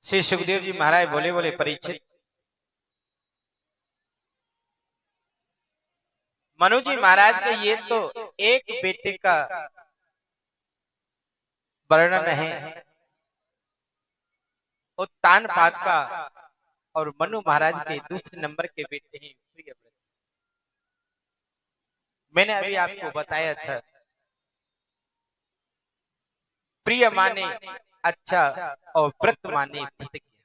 श्री सुखदेव जी महाराज बोले, बोले परीक्षित, मनु जी महाराज के ये तो एक बेटे का वर्णन है, उत्तानपाद का, और मनु महाराज के दूसरे नंबर के बेटे हैं प्रियव्रत। मैंने अभी आपको बताया था, प्रिय माने अच्छा और व्रत माने प्रतिज्ञा।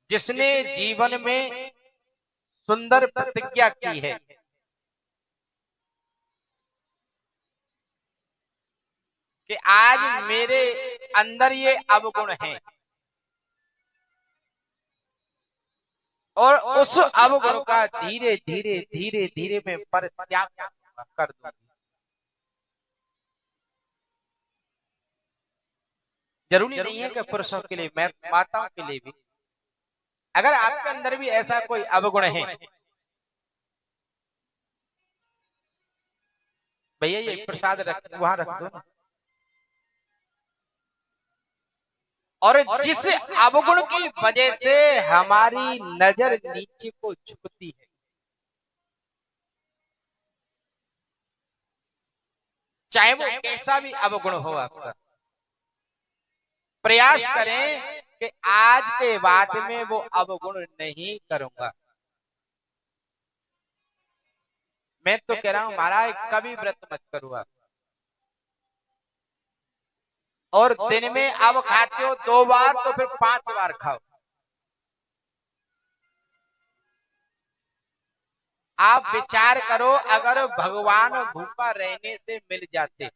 जिसने जीवन में सुंदर प्रतिज्ञा की है कि आज मेरे अंदर ये अवगुण हैं और उस अवगुण का धीरे धीरे धीरे धीरे मैं परित्याग कर दूंगी। जरूरी नहीं है कि पुरुषों के लिए, माताओं के लिए भी, अगर आपके अंदर भी ऐसा कोई अवगुण है, भैया ये प्रसाद वहां रख दो। और जिस अवगुण की वजह से हमारी नजर नीचे को झुकती है, चाहे वो कैसा भी अवगुण हो आपका, प्रयास करें कि आज के बाद में वो अवगुण नहीं करूंगा। मैं तो कह रहा हूं महाराज, कभी व्रत मत करो आप, और दिन में अब खाते हो 2 बार तो फिर 5 बार खाओ। आप विचार करो, अगर भगवान भूखा रहने से मिल जाते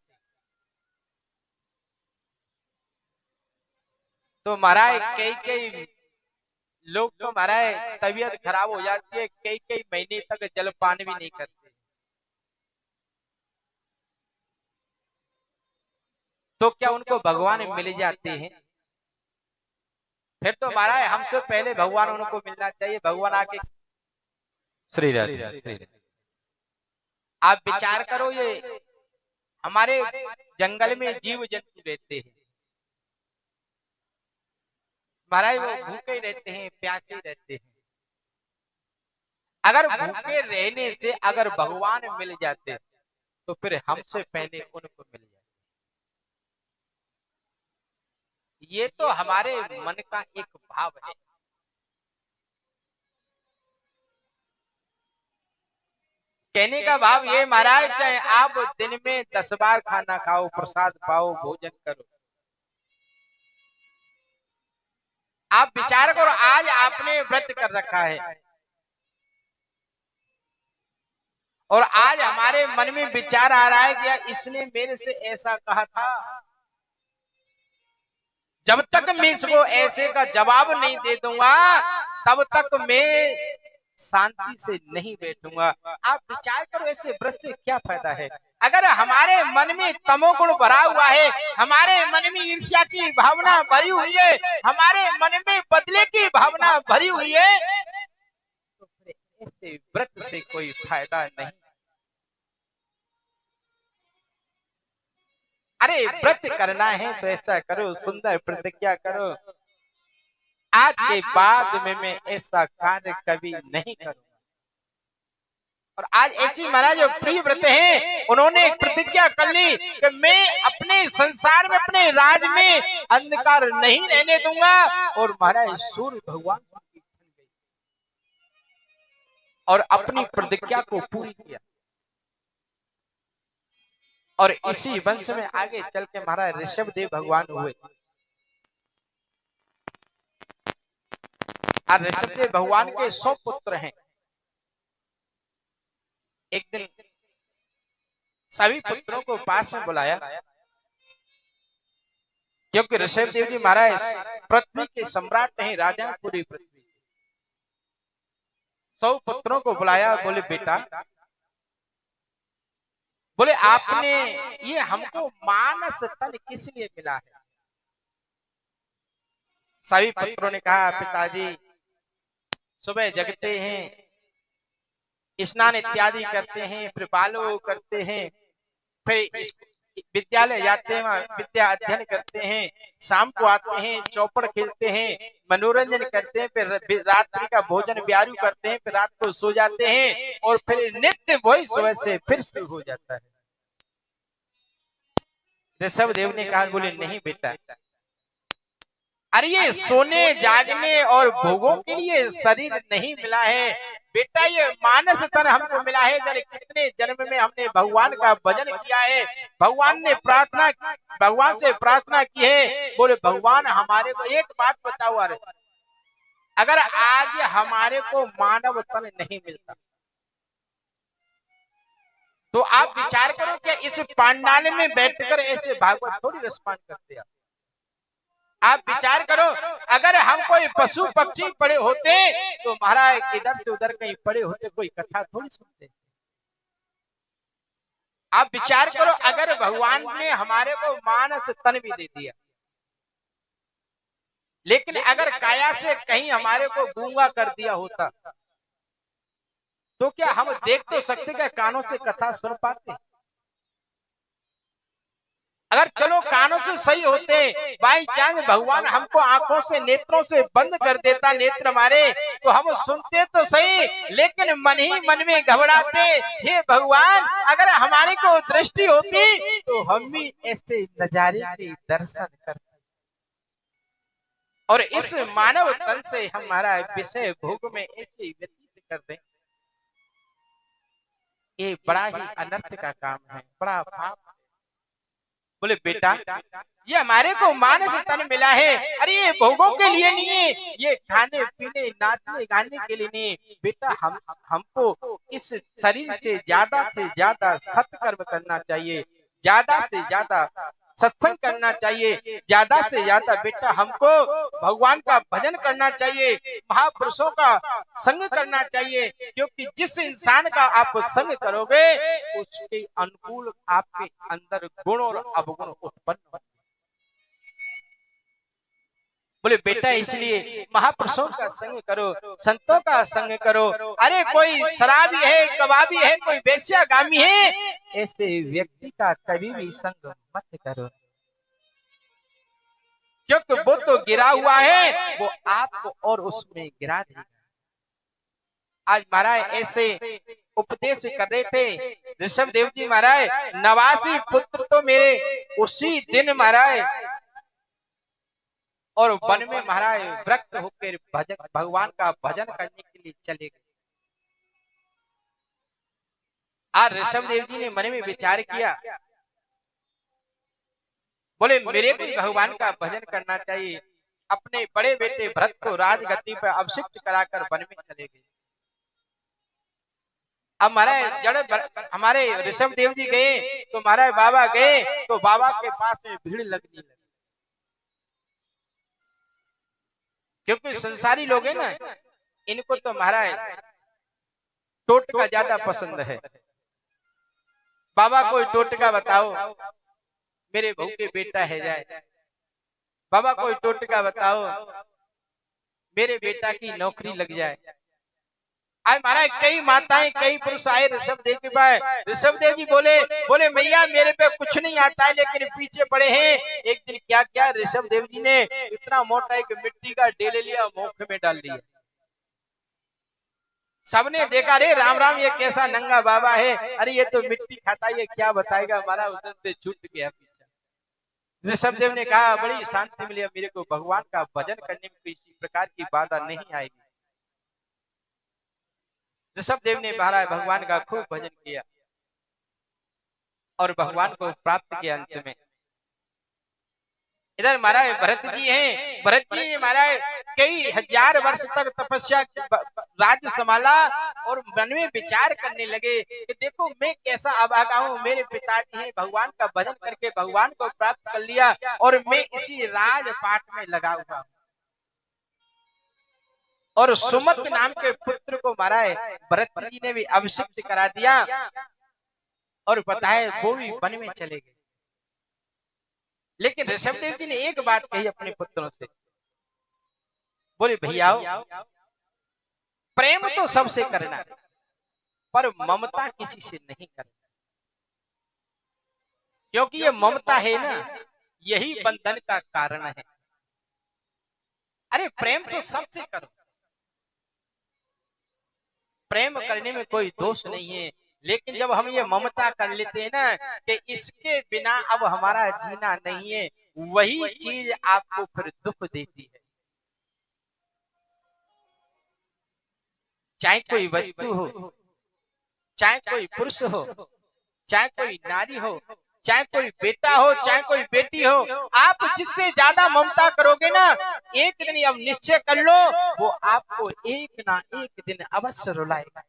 तो महाराज कई कई लोग तो महाराज तबीयत खराब हो जाती है, कई कई महीने तक जलपान भी नहीं करते। तो क्या उनको भगवान मिल जाते हैं? फिर तो महाराज हमसे पहले भगवान उनको मिलना चाहिए। भगवान आके श्री राधे श्री राधे। आप विचार करो, ये हमारे जंगल में जीव जंतु रहते हैं महाराज, वो भूखे रहते हैं, प्यासे रहते हैं। अगर भूखे रहने से अगर भगवान मिल जाते तो फिर हमसे पहले उनको मिल जाते। ये तो हमारे मन का एक भाव है। कहने का भाव ये महाराज, चाहे आप दिन में 10 बार खाना खाओ, प्रसाद पाओ, भोजन करो, आप विचार करो, आज आपने व्रत कर रखा है और आज हमारे मन में विचार आ रहा है कि इसने मेरे से ऐसा कहा था। जब तक मैं इसको ऐसे का जवाब नहीं दे दूंगा तब तक मैं शांति से नहीं बैठूंगा। आप विचार करो, ऐसे व्रत से क्या फायदा है? अगर हमारे मन में तमोगुण भरा हुआ है, हमारे मन में ईर्ष्या की भावना भरी हुई है, हमारे मन में बदले की भावना भरी हुई है, तो फिर ऐसे व्रत से कोई फायदा नहीं। अरे व्रत करना है तो ऐसा करो, सुंदर प्रतिज्ञा करो, आज के बाद में मैं ऐसा कार्य कभी नहीं करूंगा। और आज ऐसी महाराज जो प्रिय व्रत हैं, उन्होंने एक प्रतिज्ञा कर ली कि मैं अपने संसार में, अपने राज में अंधकार नहीं रहने दूंगा। और महाराज सूर्य भगवान और अपनी प्रतिज्ञा को पूरी किया। और इसी वंश में आगे चल के महाराज ऋषभ देव भगवान हुए। और ऋषभ देव भगवान के 100 पुत्र हैं। एक दिन सभी पुत्रों को पास में बुलाया, क्योंकि ऋषभ देव जी महाराज पृथ्वी के सम्राट नहीं, राजा पूरी पृथ्वी। 100 पुत्रों को बुलाया, बोले बेटा, बोले आपने ये हमको मानस तन किस लिए मिला है? सभी पुत्रों ने कहा, पिताजी सुबह जगते हैं, स्नान इत्यादि करते हैं, फिर बालो करते हैं, फिर विद्यालय जाते हैं, वहाँ विद्या अध्ययन करते हैं, शाम को आते हैं, चौपड़ खेलते हैं, मनोरंजन करते हैं, फिर रात्रि का भोजन ब्यारू करते हैं, फिर रात को सो जाते हैं और फिर नित्य वही सुबह से फिर शुरू हो जाता है। ऋषभ देव ने कहा, बोले नहीं बेटा, अरे ये सोने जागने और भोगों के लिए शरीर नहीं मिला है बेटा, ये मानस तन हमको मिला है। जब कितने जन्म में हमने भगवान का भजन किया है, भगवान से प्रार्थना की है, बोले भगवान हमारे को एक बात बताओ, अरे अगर आज हमारे को मानव तन नहीं मिलता तो आप विचार करो क्या इस पांडाल में बैठकर ऐसे भागवत थोड़ी रसपान करते हैं। आप विचार करो, अगर हम कोई पशु पक्षी पड़े होते तो महाराज इधर से उधर कहीं पड़े होते, कोई कथा थोड़ी सुनते। आप विचार करो, अगर भगवान ने हमारे को मानस तन भी दे दिया, लेकिन अगर काया से कहीं हमारे को गूंगा कर दिया होता तो क्या हम देख तो सकते, क्या कानों से कथा सुन पाते? अगर चलो कानों से सही होते, बाई चांस भगवान हमको आंखों से नेत्रों से बंद कर देता, नेत्र हमारे, तो हम सुनते तो सही, लेकिन मन ही मन में घबराते, हे भगवान अगर हमारे को दृष्टि होती तो हम भी ऐसे नजारे के दर्शन करते। और इस मानव तन से हमारा विषय भोग में ऐसे व्यतीत कर दें, ये बड़ा ही अनर्थ का काम है, बड़ा पाप। बोले बेटा, ये हमारे को मानस तन मिला है, अरे ये भोगों के लिए नहीं है, ये खाने पीने नाचने गाने के लिए नहीं है बेटा, हमको इस शरीर से ज्यादा सत्कर्म करना चाहिए, ज्यादा से ज्यादा सत्संग करना चाहिए, ज्यादा से ज्यादा बेटा हमको भगवान का भजन करना चाहिए, महापुरुषों का संग करना चाहिए, क्योंकि जिस इंसान का आप संग करोगे उसके अनुकूल आपके अंदर गुण और अवगुण उत्पन्न। बोले बेटा, इसलिए महापुरुषों का संग करो, संतों का संग करो। अरे कोई शराबी है, कबाबी है, कोई वेश्यागामी है, ऐसे व्यक्ति का कभी भी संग मत करो, क्योंकि वो तो गिरा हुआ है, वो आपको और उसमें गिरा देगा। आज महाराज ऐसे उपदेश कर रहे थे ऋषभ देव जी महाराज, 89 पुत्र तो मेरे उसी दिन महाराज और वन में महाराज व्रत होकर भगवान का भजन करने के लिए चले गए। आज ऋषभ देव जी ने मन में विचार किया, बोले मेरे को भगवान का भजन करना चाहिए। अपने बड़े बेटे भरत को राजगद्दी पर अभिषिक्त कराकर वन में चले गए। अब हमारे ऋषभ देव जी गए तो महाराज बाबा गए तो बाबा के पास में भीड़ लगने लगी, क्योंकि संसारी लोग हैं ना, इनको तो महाराज टोटका ज्यादा पसंद है। बाबा कोई टोटका बताओ, मेरे बहू के बेटा है जाए, बाबा कोई टोटका बताओ, मेरे बेटा की नौकरी लग जाए। आज महाराज कई माताएं कई पुरुष आए ऋषभ देव के पास, ऋषभ देव जी बोले मैया मेरे पे कुछ नहीं आता है, लेकिन पीछे पड़े हैं। एक दिन क्या क्या ऋषभ देव जी ने इतना मोटा एक मिट्टी का डेले लिया, मुख में डाल दिया। सबने देखा, रे राम राम ये कैसा नंगा बाबा है, अरे ये तो मिट्टी खाता है, ये क्या बताएगा, हमारा उधर से छूट गया पीछे। ऋषभ देव ने कहा बड़ी शांति मिली, मेरे को भगवान का भजन करने में किसी प्रकार की बाधा नहीं आएगी। ऋषभ देव ने महाराज भगवान का खूब भजन किया और भगवान को प्राप्त किया। अंत में इधर महाराज भरत जी हैं, भरत जी ने महाराज कई हजार वर्ष तक तपस्या राज्य संभाला और मन में विचार करने लगे कि देखो मैं कैसा अभागा हूँ, मेरे पिताजी हैं भगवान का भजन करके भगवान को प्राप्त कर लिया और मैं इसी राजपाट में लगा हुआ। और सुमत नाम के पुत्र को महाराज भरत जी ने भी अभिषिक्त करा दिया और बताया वो भी वन में चले गए। लेकिन ऋषभ देव जी ने एक बात कही अपने पुत्रों से, बोले भैया प्रेम तो सबसे करना पर ममता किसी से नहीं करना। क्योंकि ये ममता है ना, यही बंधन का कारण है। अरे प्रेम तो सबसे करो, प्रेम करने में कोई दोष नहीं है, लेकिन जब हम ये ममता कर लेते हैं ना कि इसके बिना अब हमारा जीना नहीं है, वही चीज आपको फिर दुख देती है। चाहे कोई वस्तु हो, चाहे कोई पुरुष हो, चाहे कोई नारी हो, चाहे कोई बेटा हो, चाहे कोई बेटी हो, आप जिससे ज्यादा ममता करोगे ना, एक दिन अब निश्चय कर लो, वो आपको एक ना एक दिन अवश्य रुलाएगा,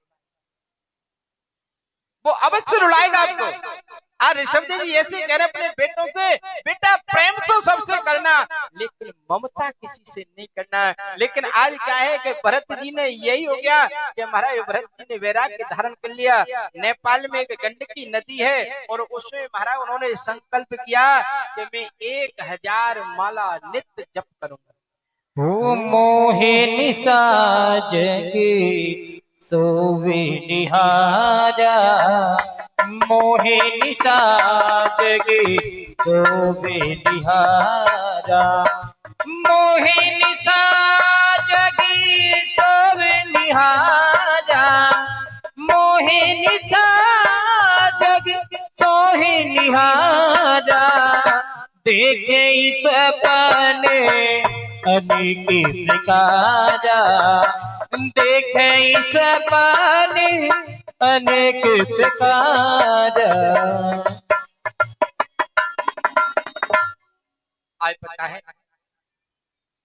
वो अवश्य रुलाएगा आपको। आज ऋषभ देव जी ऐसे कह रहे अपने बेटों से, बेटा प्रेम तो सबसे करना, लेकिन ममता किसी से नहीं करना। लेकिन आज क्या है कि भरत जी ने यही हो गया कि महाराज भरत जी ने वैराग्य धारण कर लिया। नेपाल में एक गंडकी नदी है और उसमें महाराज उन्होंने संकल्प किया कि मैं 1000 माला नित्य जप करूंगा। हो मोहे निसा जगे सोवे निहारा, मोहे निसा जगे सोवे निहारा, मोहे निसा जगे सोवे निहारा, मोहे निसा जगे सोहे निहारा, देखे सपने अनेक प्रकारा, देखे सपने अनेक प्रकारा। आज पता है,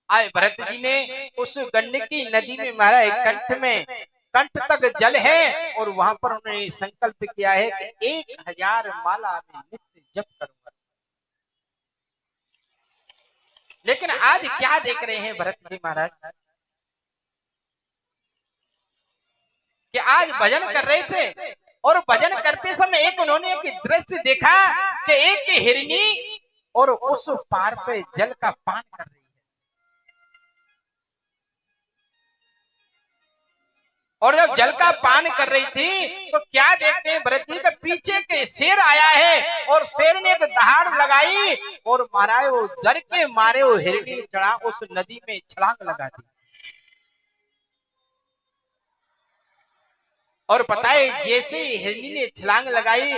आज भरत जी ने उस गंडकी नदी में महाराज कंठ तक जल है और वहां पर उन्होंने संकल्प किया है कि 1000 माला में नित्य जप करूंगा। लेकिन आज क्या देख रहे हैं भरत जी महाराज कि आज भजन कर रहे थे और भजन करते समय एक उन्होंने एक दृश्य देखा कि एक हिरनी और उस पार पे जल का पान कर रही है। और जब जल का पान कर रही थी तो क्या देखते हैं भरत जी के पीछे के शेर आया है और शेर ने एक दहाड़ लगाई और महाराज वो डर के मारे वो हिरनी चढ़ा उस नदी में छलांग लगा दी। और पता है जैसे ही हिरनी ने छलांग लगाई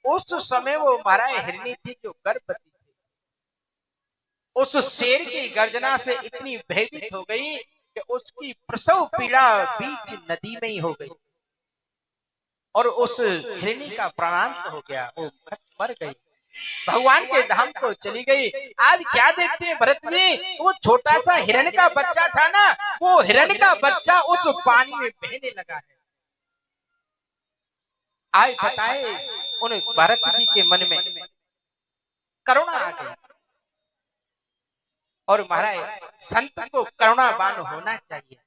उस समय वो महाराज हिरनी थी जो गर्भवती थी, उस शेर की गर्जना से इतनी भयभीत हो गई कि उसकी प्रसव पीड़ा बीच नदी में ही हो गई और उस हिरनी का प्राणांत हो गया, वो मर गई, भगवान के धाम को चली गई। आज क्या देखते हैं भरत जी, वो छोटा सा हिरण का बच्चा था ना, वो हिरण का बच्चा उस पानी में बहने लगा है। आज बताए उन भरत जी के मन में करुणा आ गई और महाराज संत को करुणावान होना चाहिए।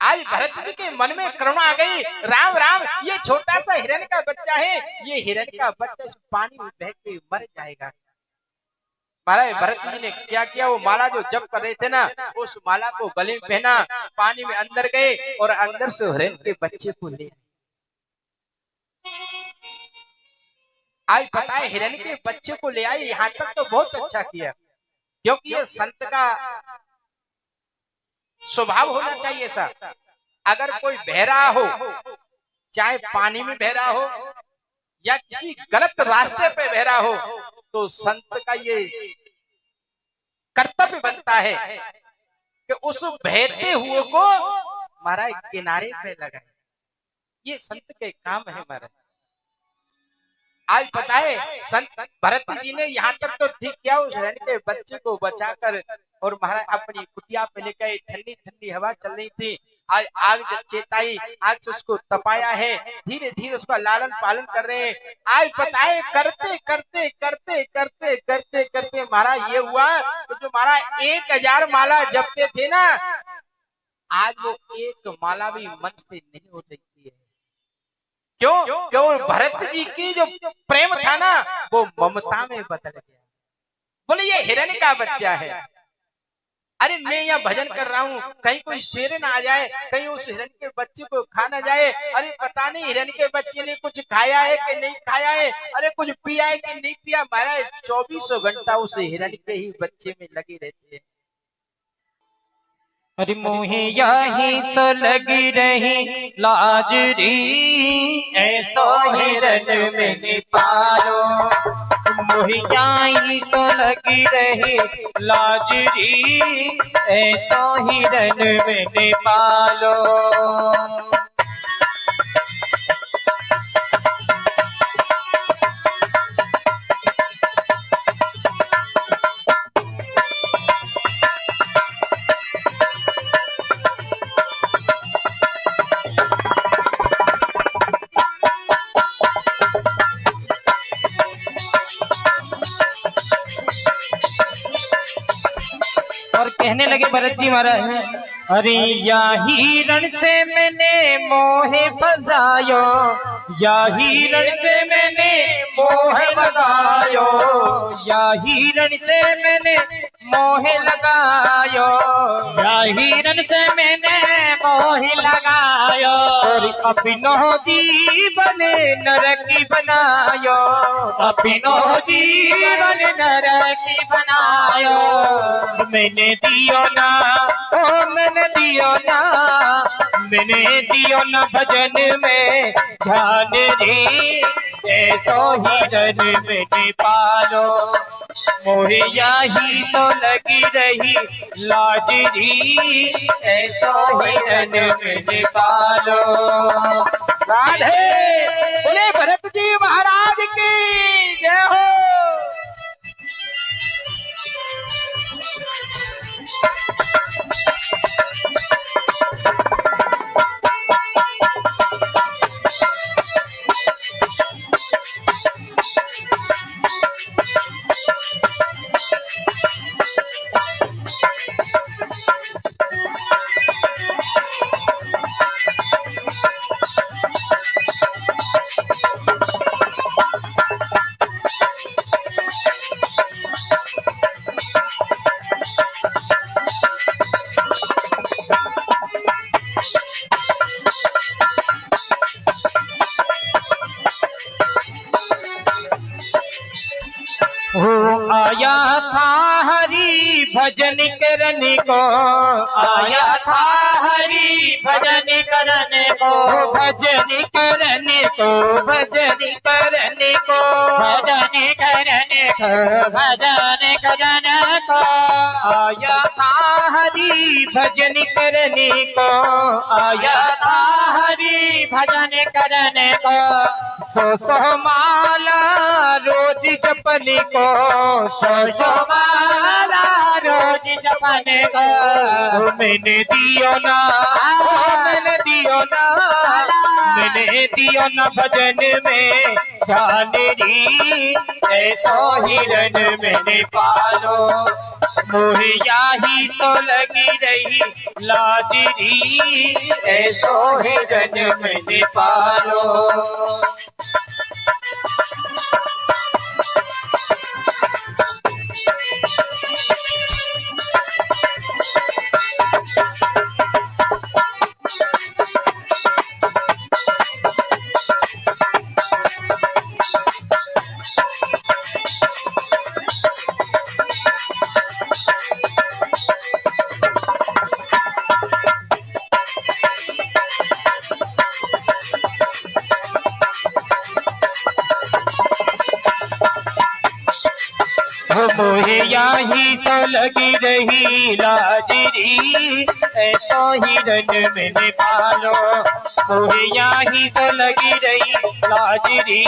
आज भरत जी के मन में करुणा आ गई, राम राम ये छोटा सा हिरण का बच्चा है, ये हिरण का बच्चा इस पानी में बह के मर जाएगा। महाराज भरत जी ने क्या किया, वो माला जो जप कर रहे थे ना, उस माला को गले में पहना, पानी में अंदर गए और अंदर से हिरण के बच्चे को ले। आज पता है हिरण के बच्चे को ले आए, यहाँ तक तो बहुत अच्छा किया, क्योंकि ये संत का स्वभाव होना चाहिए ऐसा। अगर कोई बहरा हो, चाहे पानी में बहरा हो या किसी गलत रास्ते पे बहरा हो, तो संत का ये कर्तव्य बनता है कि उस बहते हुए को महाराज किनारे पे लगाए। ये संत के काम है महाराज। आज पता है संत भरत जी ने यहाँ तक तो ठीक किया, उस हिरण के बच्चे को बचाकर और महाराज अपनी कुटिया पे लेकर, ठंडी ठंडी हवा चल रही थी, आज आग जब चेताई, आग से उसको तपाया है, धीरे धीरे उसका लालन पालन कर रहे हैं। आज पता है करते करते करते करते करते करते महाराज ये हुआ तो जो महाराज 1000 माला जपते थे ना, आज वो एक माला भी मन से नहीं हो सकती है। क्यों? क्यों? भरत जी की जो प्रेम था ना, वो ममता में बदल गया। बोले ये हिरण का बच्चा है, अरे मैं यहाँ भजन कर रहा हूँ, कहीं कोई शेर ना आ जाए, कहीं उस हिरण के बच्चे को खा ना जाए। अरे पता नहीं हिरण के बच्चे ने कुछ खाया है कि नहीं खाया है, अरे कुछ पिया है कि नहीं पिया। महाराज 24 घंटा उस हिरण के ही बच्चे में लगे रहते हैं। अरे मोहे यही सो लगी रही लाजरी, ऐसो हिरन मैंने पालो। मोहे यही सो लगी रही लाजरी, ऐसो हिरन मैंने पालो। और कहने लगे भरत जी महाराज, अरे या हिरण से मैंने मोह बजायो, या हिरण से मैंने मोह लगायो, या हिरण से मैंने मोह लगायो, या हिरण से मैंने मोह लगायो। और अपनो जीवन नरकी बनायो, अपनो जीवन नरकी बनायो। मैंने दियो ना, ओ मैंने दियो ना, मैंने दियो ना भजन में ध्यान रे, ऐसो हिरन मैंने पालो। मोहे यही तो लगी रही लाजरी, ऐसो हिरन मैंने पालो। राधे बोले भरत जी महाराज की जय हो। वो आया था हरि भजन करने को, आया था हरि भजन करने को, भजन करने को, भजन करने को, भजन करने को, भजन करने को। आया था हरि भजन करने को, आया था हरि भजन करने को। सो माला रोज जपने को, सो माला रोज जपने को। मैंने दियो ना, मैंने दियो ना, मैंने दियो ना भजन में ध्यान री, ऐसो हिरन मैंने पालो। मोहे यही तो लगी रही लाजरी, ऐसो हिरन मैंने पालो। मोहे यही तो लगी रही लाजरी, ऐसो हिरन मैंने पालो। मोहे यही तो लगी रही लाजरी,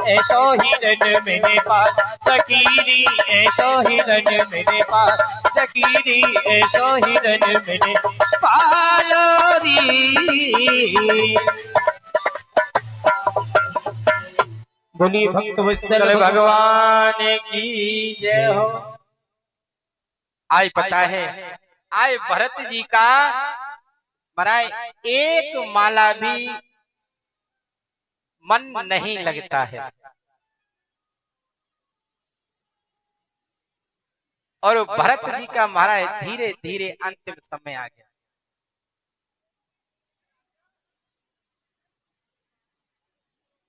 ऐसो हिरन मैंने पाल सकीरी, ऐसो हिरन मैंने पाल सकीरी, ऐसो हिरन मैंने पालो री। बोलिए भक्त वत्सल भगवान की जय हो। आज पता है, आज भरत जी का महाराज एक माला भी मन नहीं लगता है। और भरत जी का महाराज धीरे धीरे अंतिम समय आ गया।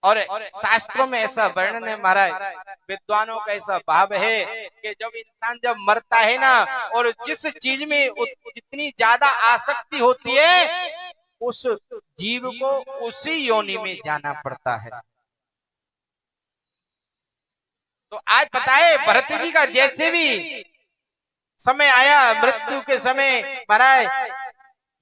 और शास्त्रों में ऐसा वर्णन है महाराज, विद्वानों का ऐसा भाव है कि जब इंसान जब मरता है ना, और जिस चीज में जितनी ज्यादा आसक्ति होती है, उस जीव को उसी योनि में जाना पड़ता है। तो आज पता है भरत जी का जैसे भी समय आया, मृत्यु के समय महाराज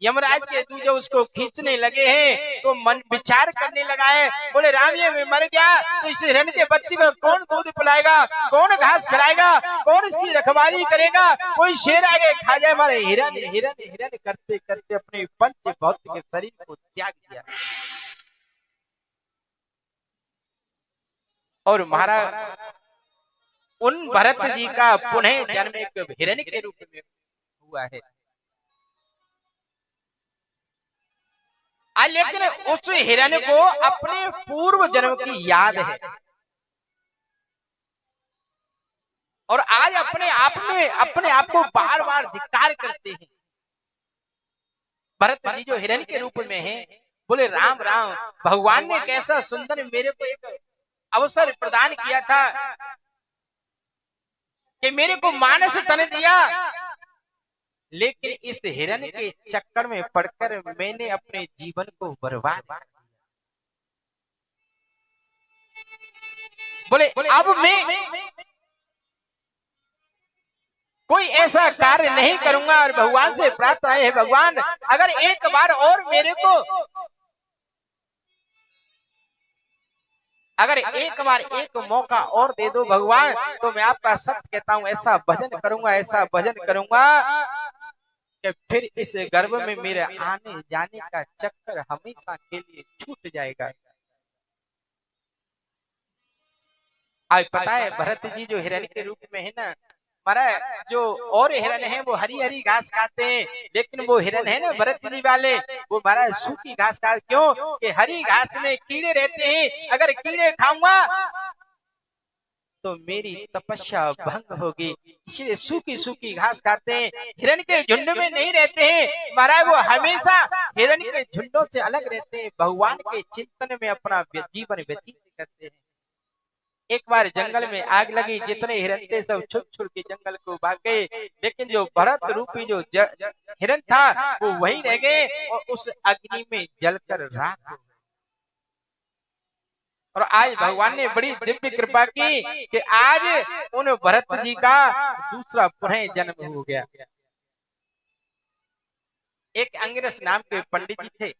यमराज के दूत उसको खींचने लगे हैं, तो मन विचार करने लगा है, बोले राम ये मर गया तो इस हिरण के बच्चे को कौन दूध पिलाएगा, कौन घास खिलाएगा, कौन इसकी रखवाली करेगा, कोई शेर आगे खा जाए। हमारे हिरण हिरण हिरण करते करते अपने पंच भौतिक के शरीर को त्याग दिया। और महाराज उन भरत जी का पुनः जन्म एक हिरण के रूप में हुआ है। लेकिन उस हिरण को अपने पूर्व जन्म की याद है, और आज अपने आप को बार बार धिक्कार करते हैं। भरत जी जो हिरण के रूप में है, बोले राम राम, भगवान ने कैसा सुंदर मेरे को एक अवसर प्रदान किया था कि मेरे को मानस तन दिया, लेकिन इस हिरण के चक्कर में पड़कर मैंने अपने जीवन को बर्बाद कर दिया। बोले अब मैं कोई ऐसा कार्य नहीं करूंगा, और भगवान से प्रार्थना है, भगवान अगर एक बार और मेरे को, अगर एक बार एक मौका और दे दो भगवान, तो मैं आपका सत्य कहता हूं ऐसा भजन करूंगा, ऐसा भजन करूंगा कि फिर इस गर्भ में मेरे आने जाने का चक्कर हमेशा के लिए छूट जाएगा। आज पता है भरत जी जो हिरण के रूप में है ना, महाराज जो और हिरण है वो हरी हरी घास खाते हैं, लेकिन वो हिरण है ना भरत जी वाले, वो महाराज सूखी घास खा, क्यों कि हरी घास में कीड़े रहते हैं, अगर कीड़े खाऊंगा तो मेरी तपस्या भंग होगी, इसलिए सूखी सूखी घास खाते हैं, हिरण के झुंड में नहीं रहते हैं। महाराज वो हमेशा हिरण के झुंडों से अलग रहते हैं, भगवान के चिंतन में अपना जीवन व्यतीत करते हैं। एक बार जंगल में आग लगी, जितने हिरण थे सब छुप छुप के जंगल को भाग गए, लेकिन जो भरत रूपी जो हिरण था वो वहीं रह गए, और उस अग्नि में जलकर राख हो गए। और आज भगवान ने बड़ी दिव्य कृपा की कि आज उन भरत जी का दूसरा पुनः जन्म हो गया। एक अंगिरस नाम के पंडित जी थे,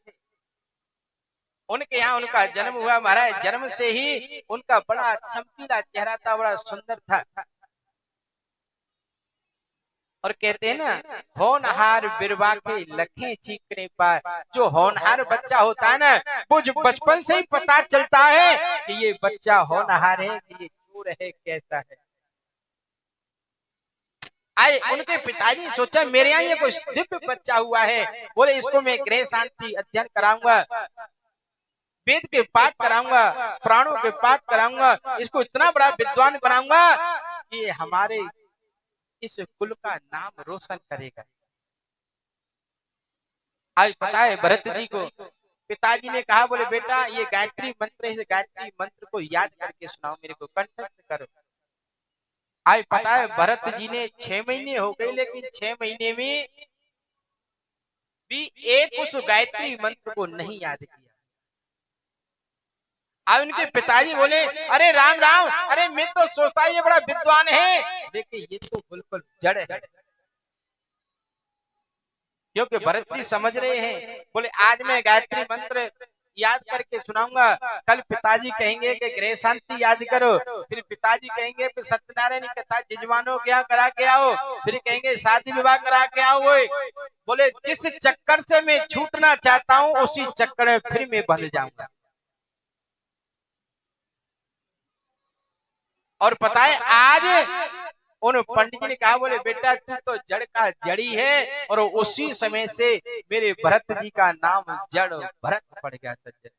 उनके यहाँ उनका जन्म हुआ। महाराज जन्म से ही उनका बड़ा चमकीला चेहरा था, बड़ा सुंदर था। और कहते हैं ना, होनहार बिरवा के लखे चीकने पार, जो होनहार बच्चा होता है ना, वो जो बचपन से ही पता चलता है कि ये बच्चा होनहार है कि ये चोर है, कैसा है। आए उनके पिताजी सोचा मेरे यहाँ ये कोई दिव्य बच्चा हुआ है, बोले इसको मैं गृह शांति अध्ययन कराऊंगा, वेद के पाठ कराऊंगा, प्राणों के पाठ कराऊंगा, इसको इतना बड़ा विद्वान बनाऊंगा कि हमारे इस कुल का नाम रोशन करेगा। आज पता है भरत जी को पिताजी ने कहा, बोले बेटा ये गायत्री मंत्र है, इस गायत्री मंत्र को याद करके सुनाओ, मेरे को कंठस्थ करो। आज पता है भरत जी ने 6 महीने हो गए, लेकिन 6 महीने में भी एक उस गायत्री मंत्र को नहीं याद किया। अब उनके पिताजी बोले अरे राम राम, अरे मैं तो सोचता ये बड़ा विद्वान है, देखिए ये तो बिल्कुल जड़ है। क्योंकि भरत जी समझ रहे हैं, बोले आज मैं गायत्री मंत्र याद करके सुनाऊंगा, कल पिताजी कहेंगे कि गृह शांति याद करो, फिर पिताजी कहेंगे फिर सत्यनारायण की कथा जिजमानों के यहाँ करा के आओ, फिर कहेंगे शादी विवाह करा के आओ। बोले जिस चक्कर से मैं छूटना चाहता हूँ उसी चक्कर में फिर मैं बंध जाऊंगा। और पता है आज उन पंडित जी ने कहा, बोले बेटा तू तो जड़ का जड़ी है, और उसी समय से मेरे भरत जी का नाम जड़ भरत पड़ गया सज्जन।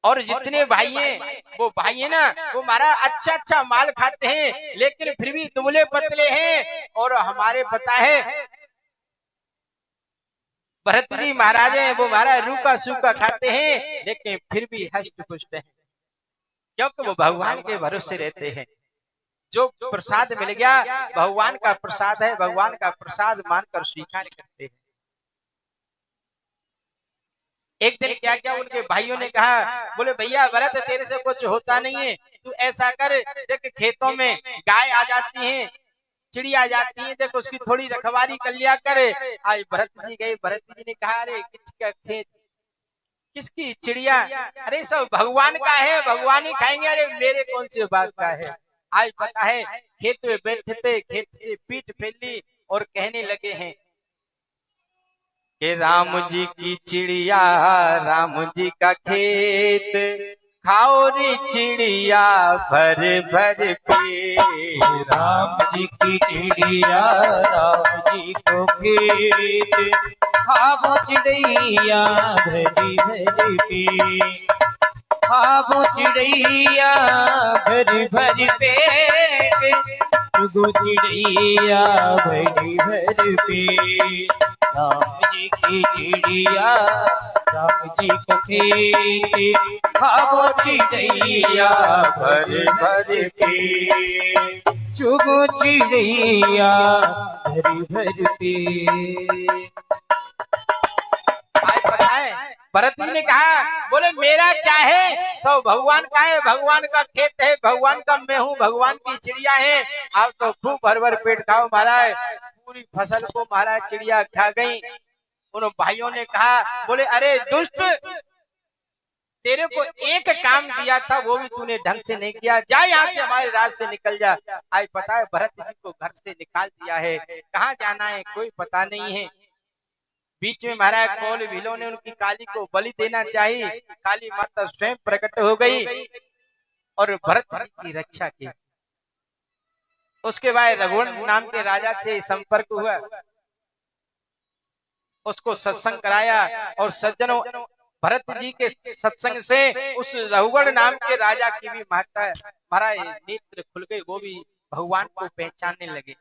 और जितने भाई हैं वो भाई है ना, वो हमारा अच्छा अच्छा माल खाते हैं, लेकिन फिर भी दुबले पतले हैं। और हमारे पता है भरत जी महाराज हैं, वो हमारा रूखा सूखा खाते हैं, लेकिन फिर भी हष्ट पुष्ट हैं, क्योंकि वो भगवान के भरोसे रहते हैं। जो प्रसाद मिल गया भगवान का प्रसाद है, भगवान का प्रसाद मानकर स्वीकार करते हैं। एक दिन क्या क्या उनके भाइयों ने कहा, बोले भैया भरत तेरे से कुछ होता नहीं है, तू ऐसा कर, देख खेतों में गाय आ जाती है, चिड़िया आ जाती है, देख उसकी थोड़ी रखवाली कर लिया कर। आज भरत जी गए, भरत जी ने कहा अरे किसका खेत, किसकी चिड़िया, अरे सब भगवान का है, भगवान ही खाएंगे, अरे मेरे कौन से बात का है। आज पता है खेत में बैठे थे, खेत से पीठ फैली और कहने लगे हैं कि राम जी की चिड़िया, राम जी का खेत, खाओ रे चिड़िया भर भर पेट। राम जी की चिड़िया राम जी को खेत, खाबो चिड़ैया भरी भरी पेट, खाबो चिड़ैया भरी भरी पेट, चुगो चिड़ैया भरी भरी पेट। राम जी की चिड़िया राम जी को खेत, खाबो चिड़ैया भर भर पेट, चुगो चिड़ैया भरी भरी पेट। आज पता है भरत जी ने कहा, बोले मेरा क्या है, सब भगवान का है, भगवान का खेत है, भगवान का मैं हूँ, भगवान की चिड़िया है, आप तो खूब भर भर पेट खाओ महाराज। पूरी फसल को महाराज चिड़िया खा गई। उन भाइयों ने कहा, बोले अरे दुष्ट, तेरे को एक काम दिया था वो भी तूने ढंग से नहीं किया, जा यहाँ से, हमारे राज से निकल जा। आज पता है भरत जी को घर से निकाल दिया है, कहाँ जाना है कोई पता नहीं है। बीच में महाराज कौल भीलों ने उनकी काली को बलि देना चाहिए, काली माता स्वयं प्रकट हो गई और भरत जी की रक्षा की। उसके बाद रघुवर नाम के राजा से संपर्क हुआ, उसको सत्संग कराया, और सज्जनों भरत जी के सत्संग से उस रघुवर नाम के राजा की भी महत्ता महाराज नेत्र खुल गए, वो भी भगवान को पहचानने लगे।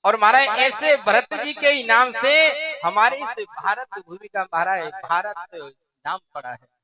और महाराज ऐसे भरत जी के इनाम से हमारे इस भारत भूमि का महाराज भारत नाम पड़ा है।